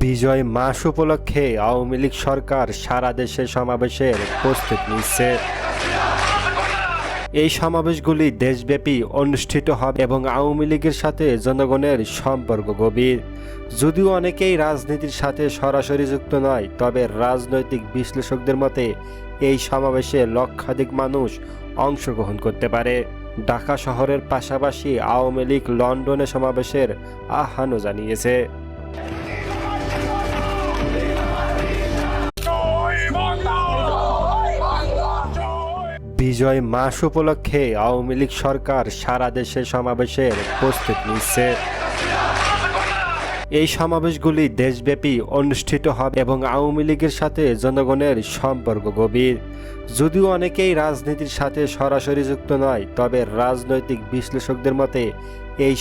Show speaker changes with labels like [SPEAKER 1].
[SPEAKER 1] বিজয় মাস উপলক্ষে আওয়ামী লীগ সরকার সারা দেশে সমাবেশের প্রস্তুতি নিচ্ছে। এই সমাবেশগুলি দেশব্যাপী অনুষ্ঠিত হবে এবং আওয়ামী লীগের সাথে জনগণের সম্পর্ক গভীর। যদিও অনেকেই রাজনীতির সাথে সরাসরি যুক্ত নয়, তবে রাজনৈতিক বিশ্লেষকদের মতে এই সমাবেশে লক্ষাধিক মানুষ অংশগ্রহণ করতে পারে। ঢাকা শহরের পাশাপাশি আওয়ামী লীগ লন্ডনে সমাবেশের আহ্বানও জানিয়েছে। বিজয় মাস উপলক্ষে আওয়ামী লীগ সরকার সারা দেশে সমাবেশের প্রস্তুতি নিচ্ছে। এই সমাবেশগুলি দেশব্যাপী অনুষ্ঠিত হবে এবং আওয়ামী লীগের সাথে জনগণের সম্পর্ক গভীর। যদিও অনেকেই রাজনীতির সাথে সরাসরি যুক্ত নয়, তবে রাজনৈতিক বিশ্লেষকদের মতে এই